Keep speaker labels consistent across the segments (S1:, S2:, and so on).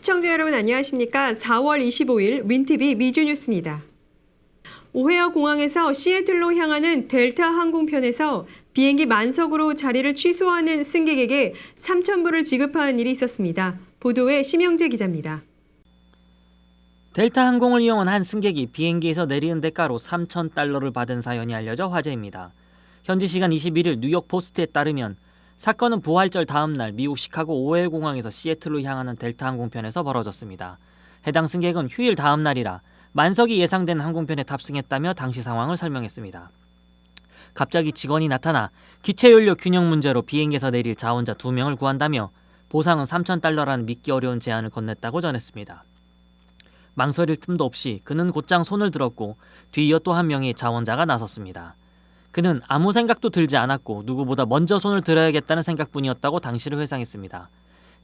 S1: 시청자 여러분 안녕하십니까? 4월 25일 윈티비 미주뉴스입니다. 오헤어 공항에서 시애틀로 향하는 델타 항공편에서 비행기 만석으로 자리를 취소하는 승객에게 3,000불을 지급한 일이 있었습니다. 보도에 심영재 기자입니다.
S2: 델타 항공을 이용한 한 승객이 비행기에서 내리는 대가로 3,000달러를 받은 사연이 알려져 화제입니다. 현지 시간 21일 뉴욕 포스트에 따르면 사건은 부활절 다음 날 미국 시카고 오헤어 공항에서 시애틀로 향하는 델타 항공편에서 벌어졌습니다. 해당 승객은 휴일 다음 날이라 만석이 예상된 항공편에 탑승했다며 당시 상황을 설명했습니다. 갑자기 직원이 나타나 기체연료 균형 문제로 비행기에서 내릴 자원자 2명을 구한다며 보상은 3,000달러라는 믿기 어려운 제안을 건넸다고 전했습니다. 망설일 틈도 없이 그는 곧장 손을 들었고 뒤이어 또 한 명의 자원자가 나섰습니다. 그는 아무 생각도 들지 않았고 누구보다 먼저 손을 들어야겠다는 생각뿐이었다고 당시를 회상했습니다.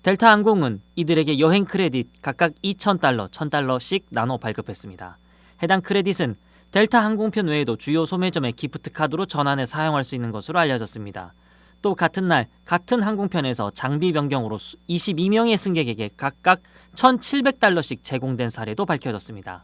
S2: 델타 항공은 이들에게 여행 크레딧 각각 2,000달러, 1,000달러씩 나눠 발급했습니다. 해당 크레딧은 델타 항공편 외에도 주요 소매점의 기프트 카드로 전환해 사용할 수 있는 것으로 알려졌습니다. 또 같은 날 같은 항공편에서 장비 변경으로 22명의 승객에게 각각 1,700달러씩 제공된 사례도 밝혀졌습니다.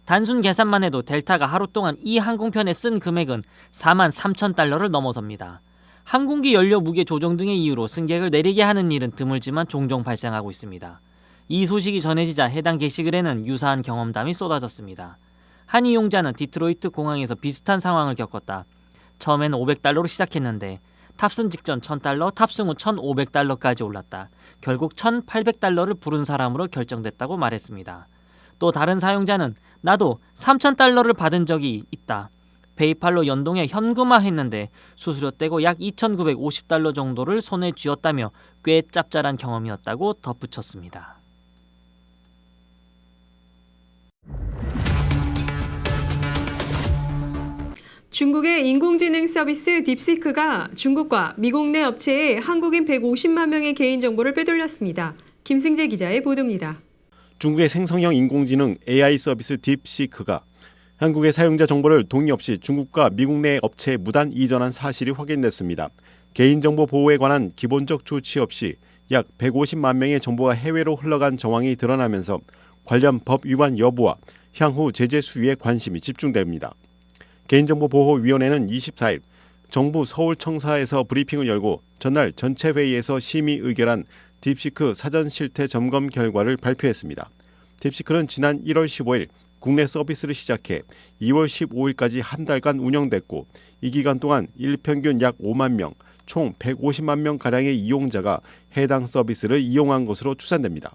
S2: 단순 계산만 해도 델타가 하루 동안 이 항공편에 쓴 금액은 43,000달러를 넘어섭니다. 항공기 연료 무게 조정 등의 이유로 승객을 내리게 하는 일은 드물지만 종종 발생하고 있습니다. 이 소식이 전해지자 해당 게시글에는 유사한 경험담이 쏟아졌습니다. 한 이용자는 디트로이트 공항에서 비슷한 상황을 겪었다. 처음에는 500달러로 시작했는데 탑승 직전 1,000달러, 탑승 후 1,500달러까지 올랐다. 결국 1,800달러를 부른 사람으로 결정됐다고 말했습니다. 또 다른 사용자는 나도 3,000달러를 받은 적이 있다. 페이팔로 연동해 현금화했는데 수수료 떼고 약 2,950달러 정도를 손에 쥐었다며 꽤 짭짤한 경험이었다고 덧붙였습니다.
S1: 중국의 인공지능 서비스 딥시크가 중국과 미국 내 업체에 한국인 150만 명의 개인정보를 빼돌렸습니다. 김승재 기자의 보도입니다.
S3: 중국의 생성형 인공지능 AI 서비스 딥시크가 한국의 사용자 정보를 동의 없이 중국과 미국 내 업체에 무단 이전한 사실이 확인됐습니다. 개인정보 보호에 관한 기본적 조치 없이 약 150만 명의 정보가 해외로 흘러간 정황이 드러나면서 관련 법 위반 여부와 향후 제재 수위에 관심이 집중됩니다. 개인정보보호위원회는 24일 정부 서울청사에서 브리핑을 열고 전날 전체 회의에서 심의 의결한 딥시크 사전 실태 점검 결과를 발표했습니다. 딥시크는 지난 1월 15일 국내 서비스를 시작해 2월 15일까지 한 달간 운영됐고 이 기간 동안 일평균 약 5만 명, 총 150만 명가량의 이용자가 해당 서비스를 이용한 것으로 추산됩니다.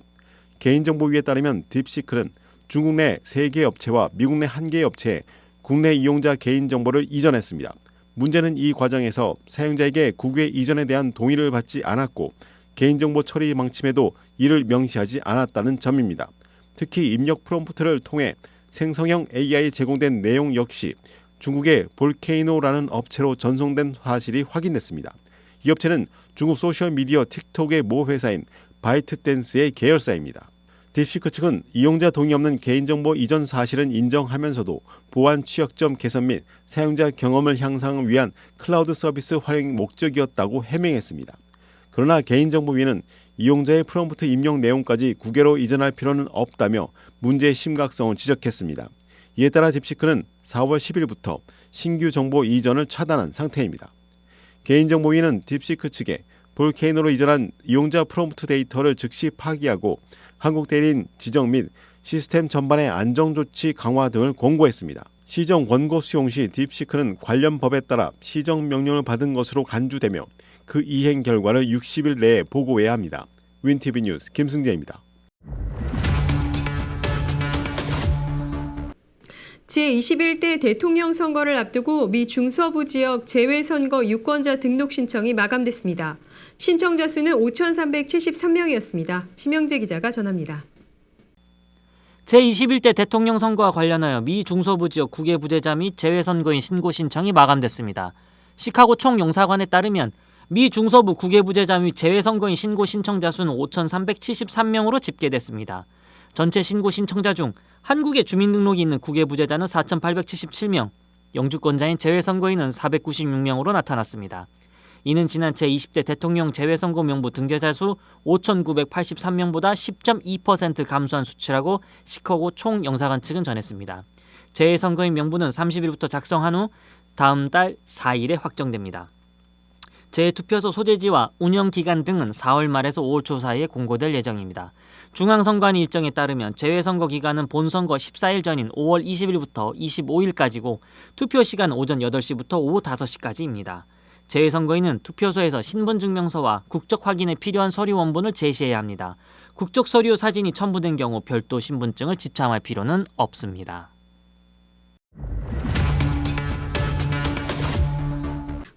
S3: 개인정보위에 따르면 딥시크는 중국 내 3개 업체와 미국 내 1개 업체에 국내 이용자 개인정보를 이전했습니다. 문제는 이 과정에서 사용자에게 국외 이전에 대한 동의를 받지 않았고 개인정보 처리 망침에도 이를 명시하지 않았다는 점입니다. 특히 입력 프롬프트를 통해 생성형 AI 제공된 내용 역시 중국의 볼케이노라는 업체로 전송된 사실이 확인됐습니다. 이 업체는 중국 소셜미디어 틱톡의 모 회사인 바이트댄스의 계열사입니다. 딥시크 측은 이용자 동의 없는 개인정보 이전 사실은 인정하면서도 보안 취약점 개선 및 사용자 경험을 향상을 위한 클라우드 서비스 활용 목적이었다고 해명했습니다. 그러나 개인정보위는 이용자의 프롬프트 입력 내용까지 국외로 이전할 필요는 없다며 문제의 심각성을 지적했습니다. 이에 따라 딥시크는 4월 10일부터 신규 정보 이전을 차단한 상태입니다. 개인정보위는 딥시크 측에 볼케이노로 이전한 이용자 프롬프트 데이터를 즉시 파기하고 한국 대리인 지정 및 시스템 전반의 안정조치 강화 등을 권고했습니다. 시정 원고 수용 시 딥시크는 관련 법에 따라 시정 명령을 받은 것으로 간주되며 그 이행 결과를 60일 내에 보고해야 합니다. 윈티비 뉴스 김승재입니다.
S1: 제21대 대통령 선거를 앞두고 미 중서부 지역 재외선거 유권자 등록 신청이 마감됐습니다. 신청자 수는 5,373명이었습니다. 심영재 기자가 전합니다.
S2: 제21대 대통령 선거와 관련하여 미 중서부 지역 국외부재자 및 재외선거인 신고 신청이 마감됐습니다. 시카고 총영사관에 따르면 미 중서부 국외부재자 및 재외선거인 신고 신청자 수는 5,373명으로 집계됐습니다. 전체 신고 신청자 중 한국에 주민등록이 있는 국외부재자는 4,877명, 영주권자인 재외선거인은 496명으로 나타났습니다. 이는 지난 제20대 대통령 재외선거 명부 등재자 수 5,983명보다 10.2% 감소한 수치라고 시카고 총영사관 측은 전했습니다. 재외선거인 명부는 30일부터 작성한 후 다음 달 4일에 확정됩니다. 재투표소 소재지와 운영기간 등은 4월 말에서 5월 초 사이에 공고될 예정입니다. 중앙선관 일정에 따르면 재외선거 기간은 본선거 14일 전인 5월 20일부터 25일까지고 투표 시간 오전 8시부터 오후 5시까지입니다. 재외선거인은 투표소에서 신분증명서와 국적 확인에 필요한 서류 원본을 제시해야 합니다. 국적 서류 사진이 첨부된 경우 별도 신분증을 지참할 필요는 없습니다.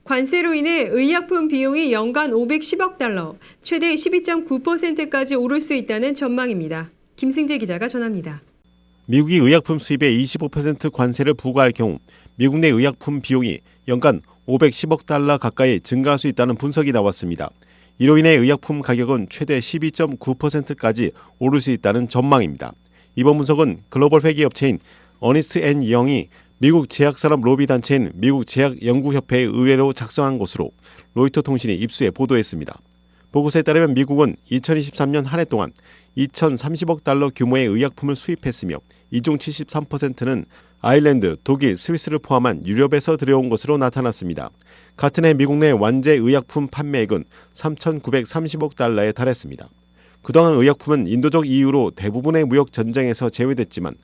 S1: 관세로 인해 의약품 비용이 연간 510억 달러, 최대 12.9%까지 오를 수 있다는 전망입니다. 김승재 기자가 전합니다.
S3: 미국이 의약품 수입에 25% 관세를 부과할 경우 미국 내 의약품 비용이 연간 510억 달러 가까이 증가할 수 있다는 분석이 나왔습니다. 이로 인해 의약품 가격은 최대 12.9%까지 오를 수 있다는 전망입니다. 이번 분석은 글로벌 회계업체인 어니스트 앤 영이 미국 제약산업 로비 단체인 미국 제약연구협회의 의뢰로 작성한 것으로 로이터 통신이 입수해 보도했습니다. 보고서에 따르면 미국은 2023년 한 해 동안 2,030억 달러 규모의 의약품을 수입했으며 이 중 73%는 아일랜드, 독일, 스위스를 포함한 유럽에서 들여온 것으로 나타났습니다. 같은 해 미국 내 완제 의약품 판매액은 3,930억 달러에 달했습니다. 그동안 의약품은 인도적 이유로 대부분의 무역 전쟁에서 제외됐지만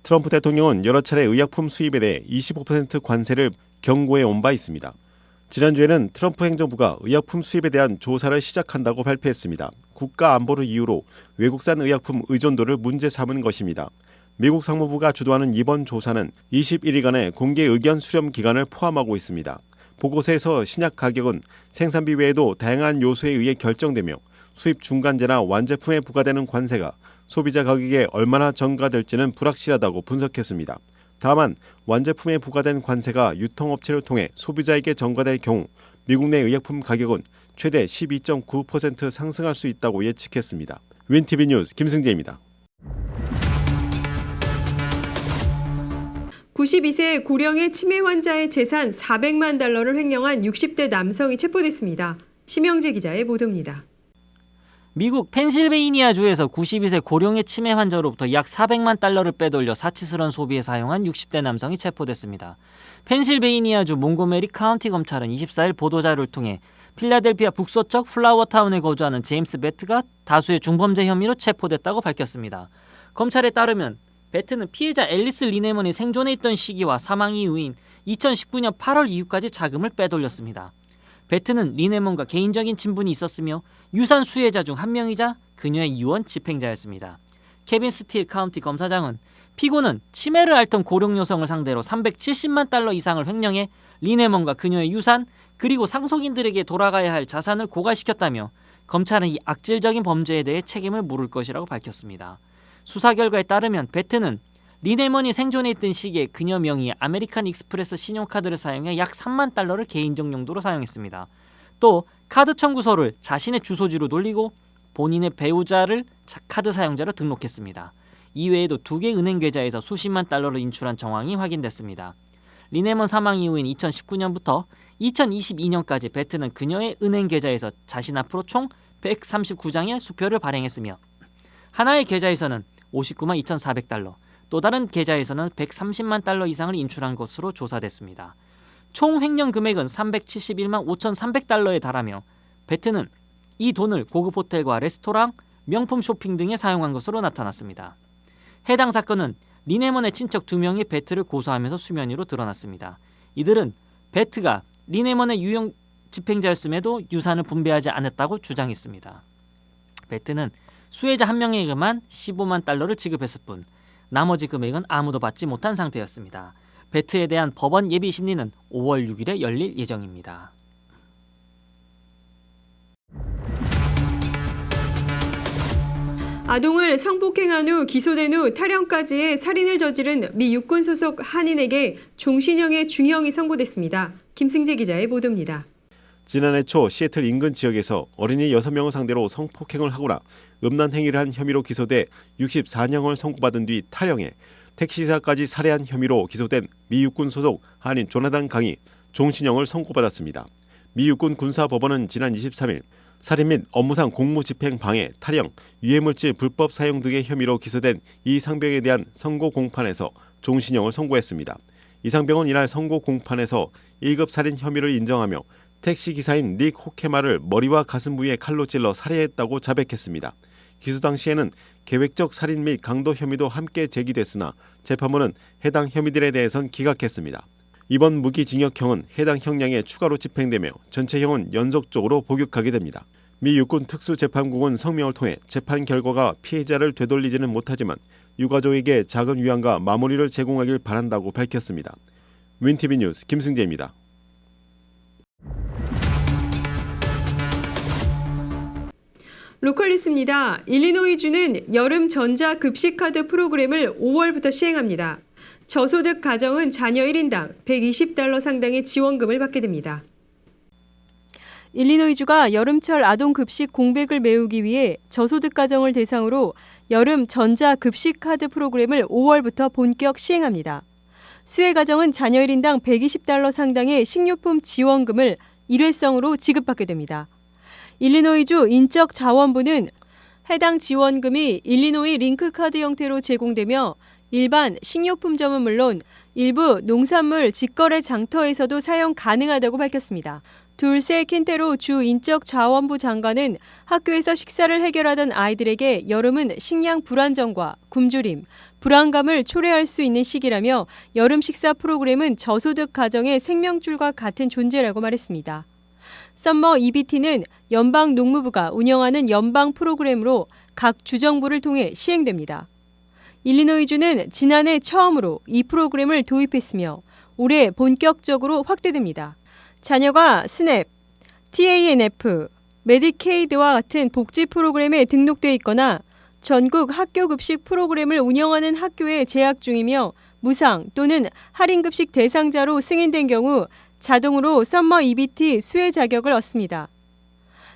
S3: 트럼프 대통령은 여러 차례 의약품 수입에 대해 25% 관세를 경고해 온 바 있습니다. 지난주에는 트럼프 행정부가 의약품 수입에 대한 조사를 시작한다고 발표했습니다. 국가 안보를 이유로 외국산 의약품 의존도를 문제 삼은 것입니다. 미국 상무부가 주도하는 이번 조사는 21일간의 공개 의견 수렴 기간을 포함하고 있습니다. 보고서에서 신약 가격은 생산비 외에도 다양한 요소에 의해 결정되며 수입 중간재나 완제품에 부과되는 관세가 소비자 가격에 얼마나 전가될지는 불확실하다고 분석했습니다. 다만 완제품에 부과된 관세가 유통업체를 통해 소비자에게 전가될 경우 미국 내 의약품 가격은 최대 12.9% 상승할 수 있다고 예측했습니다. 윈TV 뉴스 김승재입니다.
S1: 92세 고령의 치매 환자의 재산 400만 달러를 횡령한 60대 남성이 체포됐습니다. 심영재 기자의 보도입니다.
S2: 미국 펜실베이니아주에서 92세 고령의 치매 환자로부터 약 400만 달러를 빼돌려 사치스러운 소비에 사용한 60대 남성이 체포됐습니다. 펜실베이니아주 몽고메리 카운티 검찰은 24일 보도자료를 통해 필라델피아 북서쪽 플라워타운에 거주하는 제임스 베트가 다수의 중범죄 혐의로 체포됐다고 밝혔습니다. 검찰에 따르면 베트는 피해자 앨리스 리네먼이 생존해 있던 시기와 사망 이후인 2019년 8월 이후까지 자금을 빼돌렸습니다. 베트는 리네먼과 개인적인 친분이 있었으며 유산 수혜자 중 한 명이자 그녀의 유언 집행자였습니다. 케빈 스틸 카운티 검사장은 피고는 치매를 앓던 고령 여성을 상대로 370만 달러 이상을 횡령해 리네먼과 그녀의 유산 그리고 상속인들에게 돌아가야 할 자산을 고갈시켰다며 검찰은 이 악질적인 범죄에 대해 책임을 물을 것이라고 밝혔습니다. 수사 결과에 따르면 베트는 리네먼이 생존해 있던 시기에 그녀 명의의 아메리칸 익스프레스 신용카드를 사용해 약 3만 달러를 개인적 용도로 사용했습니다. 또 카드 청구서를 자신의 주소지로 돌리고 본인의 배우자를 카드 사용자로 등록했습니다. 이외에도 2개 은행 계좌에서 수십만 달러를 인출한 정황이 확인됐습니다. 리네먼 사망 이후인 2019년부터 2022년까지 베트는 그녀의 은행 계좌에서 자신 앞으로 총 139장의 수표를 발행했으며 하나의 계좌에서는 59만 2,400달러, 또 다른 계좌에서는 130만 달러 이상을 인출한 것으로 조사됐습니다. 총 횡령 금액은 371만 5,300달러에 달하며 베트는 이 돈을 고급 호텔과 레스토랑, 명품 쇼핑 등에 사용한 것으로 나타났습니다. 해당 사건은 리네먼의 친척 2명이 베트를 고소하면서 수면 위로 드러났습니다. 이들은 베트가 리네먼의 유용 집행자였음에도 유산을 분배하지 않았다고 주장했습니다. 베트는 수혜자 한 명에게만 15만 달러를 지급했을 뿐 나머지 금액은 아무도 받지 못한 상태였습니다. 베트에 대한 법원 예비 심리는 5월 6일에 열릴 예정입니다.
S1: 아동을 성폭행한 후 기소된 후 탈영까지의 살인을 저지른 미 육군 소속 한인에게 종신형의 중형이 선고됐습니다. 김승재 기자의 보도입니다.
S3: 지난해 초 시애틀 인근 지역에서 어린이 6명을 상대로 성폭행을 하거나 음란 행위를 한 혐의로 기소돼 64년을 선고받은 뒤 탈영해 택시기사까지 살해한 혐의로 기소된 미 육군 소속 한인 조나단 강이 종신형을 선고받았습니다. 미 육군 군사법원은 지난 23일 살인 및 업무상 공무집행 방해, 탈영, 유해물질 불법 사용 등의 혐의로 기소된 이 상병에 대한 선고 공판에서 종신형을 선고했습니다. 이 상병은 이날 선고 공판에서 1급 살인 혐의를 인정하며 택시기사인 닉 호케마를 머리와 가슴 부위에 칼로 찔러 살해했다고 자백했습니다. 기소 당시에는 계획적 살인 및 강도 혐의도 함께 제기됐으나 재판부는 해당 혐의들에 대해선 기각했습니다. 이번 무기징역형은 해당 형량에 추가로 집행되며 전체 형은 연속적으로 복역하게 됩니다. 미 육군 특수재판국은 성명을 통해 재판 결과가 피해자를 되돌리지는 못하지만 유가족에게 작은 위안과 마무리를 제공하길 바란다고 밝혔습니다. 윈티비 뉴스 김승재입니다.
S1: 로컬 뉴스입니다. 일리노이주는 여름 전자 급식카드 프로그램을 5월부터 시행합니다. 저소득 가정은 자녀 1인당 $120 상당의 지원금을 받게 됩니다. 일리노이주가 여름철 아동 급식 공백을 메우기 위해 저소득 가정을 대상으로 여름 전자 급식 카드 프로그램을 5월부터 본격 시행합니다. 수혜 가정은 자녀 1인당 $120 상당의 식료품 지원금을 일회성으로 지급받게 됩니다. 일리노이주 인적자원부는 해당 지원금이 일리노이 링크카드 형태로 제공되며 일반 식료품점은 물론 일부 농산물 직거래 장터에서도 사용 가능하다고 밝혔습니다. 둘세 킨테로 주 인적자원부 장관은 학교에서 식사를 해결하던 아이들에게 여름은 식량 불안정과 굶주림, 불안감을 초래할 수 있는 시기라며 여름 식사 프로그램은 저소득 가정의 생명줄과 같은 존재라고 말했습니다. 썸머 EBT는 연방 농무부가 운영하는 연방 프로그램으로 각 주정부를 통해 시행됩니다. 일리노이주는 지난해 처음으로 이 프로그램을 도입했으며 올해 본격적으로 확대됩니다. 자녀가 스냅, TANF, 메디케이드와 같은 복지 프로그램에 등록돼 있거나 전국 학교 급식 프로그램을 운영하는 학교에 재학 중이며 무상 또는 할인 급식 대상자로 승인된 경우 자동으로 썸머 EBT 수혜 자격을 얻습니다.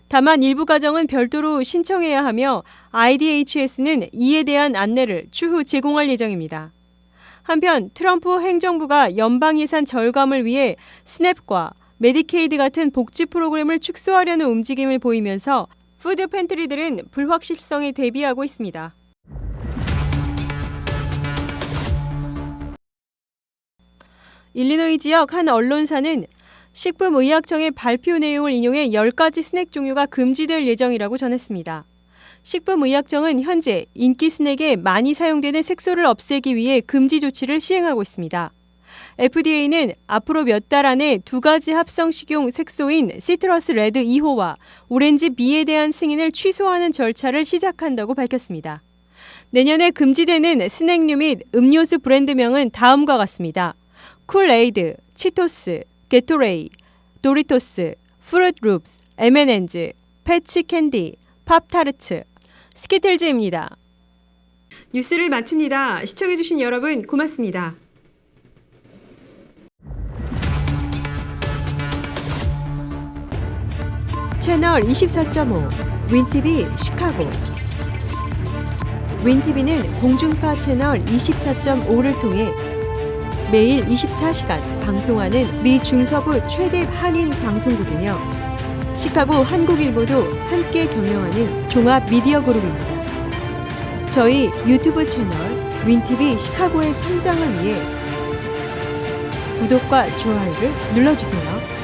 S1: 다만 일부 가정은 별도로 신청해야 하며 IDHS는 이에 대한 안내를 추후 제공할 예정입니다. 한편 트럼프 행정부가 연방 예산 절감을 위해 스냅과 메디케이드 같은 복지 프로그램을 축소하려는 움직임을 보이면서 푸드 팬트리들은 불확실성에 대비하고 있습니다. 일리노이 지역 한 언론사는 식품의약청의 발표 내용을 인용해 10가지 스낵 종류가 금지될 예정이라고 전했습니다. 식품의약청은 현재 인기 스낵에 많이 사용되는 색소를 없애기 위해 금지 조치를 시행하고 있습니다. FDA는 앞으로 몇 달 안에 2가지 합성 식용 색소인 시트러스 레드 2호와 오렌지 B에 대한 승인을 취소하는 절차를 시작한다고 밝혔습니다. 내년에 금지되는 스낵류 및 음료수 브랜드명은 다음과 같습니다. 쿨에이드, 치토스, 게토레이, 도리토스, 프루트룹스, M&M's, 패치 캔디, 팝타르츠, 스키틀즈입니다. 뉴스를 마칩니다. 시청해주신 여러분 고맙습니다. 채널 24.5 윈TV 시카고. 윈TV는 공중파 채널 24.5를 통해 매일 24시간 방송하는 미 중서부 최대 한인 방송국이며 시카고 한국일보도 함께 경영하는 종합 미디어 그룹입니다. 저희 유튜브 채널 윈TV 시카고의 성장을 위해 구독과 좋아요를 눌러주세요.